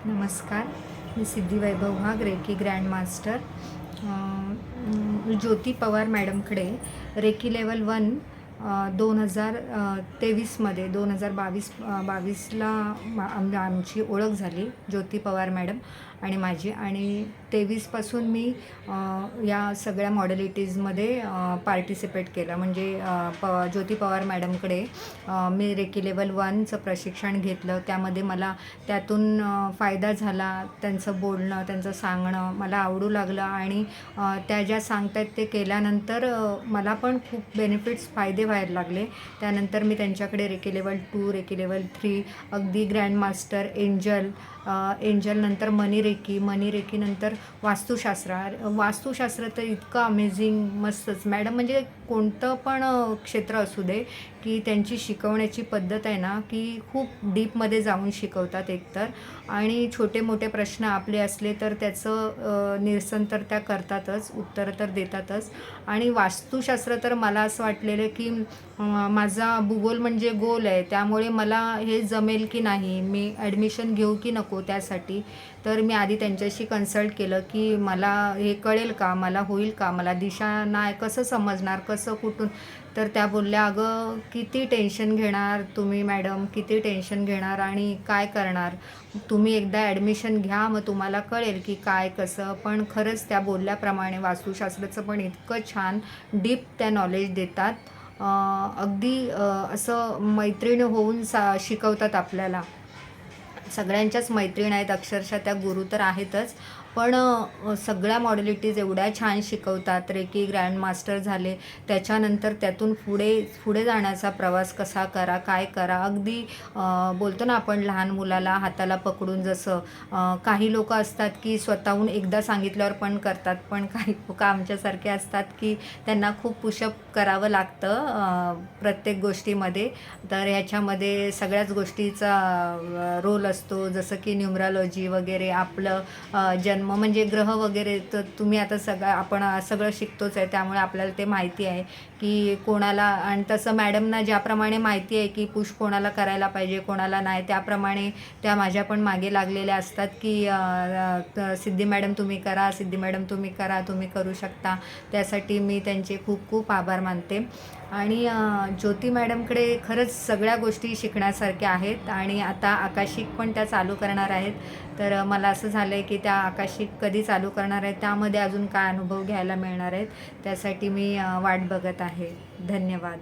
नमस्कार. मी सिद्धी वैभव वाघ, reiki grand master. ज्योती Pawar मॅडमकडे recce level 1 2023मध्ये 2022ला आमची ओळख झाली, ज्योती पवार मॅडम आणि माझी. आणि 23पासून मी या सगळ्या मॉडॅलिटीजमध्ये पार्टिसिपेट केलं. म्हणजे ज्योती पवार मॅडमकडे मी रेकी लेवल 1चं प्रशिक्षण घेतलं. त्यामध्ये मला त्यातून फायदा झाला. त्यांचं बोलणं, त्यांचं सांगणं मला आवडू लागलं आणि त्या ज्या सांगतायत ते केल्यानंतर मला पण खूप बेनिफिट्स, फायदे व्हायला लागले. त्यानंतर मी त्यांच्याकडे रेकी लेवल 2, रेकी लेवल 3, अगदी ग्रँड मास्टर, एंजल नंतर मनी रेकी नंतर वास्तुशास्त्र तर इतकं अमेझिंग, मस्तच मॅडम. म्हणजे कोणतं पण क्षेत्र असू दे, की त्यांची शिकवण्याची पद्धत आहे ना, की खूप डीपमध्ये जाऊन शिकवतात एकतर. आणि छोटे मोठे प्रश्न आपले असले तर त्याचं निरसन तर त्या करतातच, उत्तरं तर देतातच. आणि वास्तुशास्त्र तर मला असं वाटलेलं की माझा भूगोल म्हणजे गोल आहे, त्यामुळे मला हे जमेल की नाही, मी ॲडमिशन घेऊ की नको त्यासाठी. तर मी आधी त्यांच्याशी कन्सल्ट केलं की मला हे कळेल का, मला होईल का, मला दिशा नाही, कसं समजणार, कसं कुठून. तर त्या बोलल्या, अगं किती टेन्शन घेणार तुम्ही मॅडम, किती टेन्शन घेणार आणि काय करणार, तुम्ही एकदा ॲडमिशन घ्या, मग तुम्हाला कळेल की काय कसं. पण खरंच त्या बोलल्याप्रमाणे वास्तुशास्त्राचं पण इतकं छान डीप त्या नॉलेज देतात. अगदी असं मैत्रीण होऊन शिकवतात आपल्याला. सगळ्यांच्याच मैत्रीण आहेत अक्षरशः, त्या गुरु तर आहेतच, पण सगळ्या मॉडॅलिटीज एवढ्या छान शिकवतात. रेकी ग्रँड मास्टर झाले, त्याच्यानंतर त्यातून पुढे जाण्याचा प्रवास कसा करा, काय करा. अगदी बोलतो ना आपण लहान मुलाला हाताला पकडून, जसं काही लोकं असतात की स्वतःहून एकदा सांगितल्यावर पण करतात, पण काही लोकं आमच्यासारखे असतात की त्यांना खूप पुशअप करावं लागतं प्रत्येक गोष्टीमध्ये. तर ह्याच्यामध्ये सगळ्याच गोष्टीचा रोल असतो, जसं की न्यूमरॉलॉजी वगैरे, आपलं जन्म म्हणजे ग्रह वगैरे. तर तुम्ही आता आपण सगळं शिकतोच आहे, त्यामुळे आपल्याला ते माहिती आहे की कोणाला. आणि तसं मॅडमना ज्याप्रमाणे माहिती आहे की पुश कोणाला करायला पाहिजे, कोणाला नाही, त्याप्रमाणे त्या माझ्या पण मागे लागलेल्या असतात की सिद्धी मॅडम तुम्ही करा, सिद्धी मॅडम तुम्ही करा, तुम्ही करू शकता. त्यासाठी मी त्यांचे खूप खूप आभार मानते. आणि ज्योती मॅडमकडे खरंच सगळ्या गोष्टी शिकण्यासारख्या आहेत. आणि आता आकाशिक पण त्या चालू करणार आहेत. तर मला असं झालं आहे की त्या आकाशिक कधी चालू करणार आहेत, त्यामध्ये अजून काय अनुभव घ्यायला मिळणार आहेत, त्यासाठी मी वाट बघत आहे. धन्यवाद.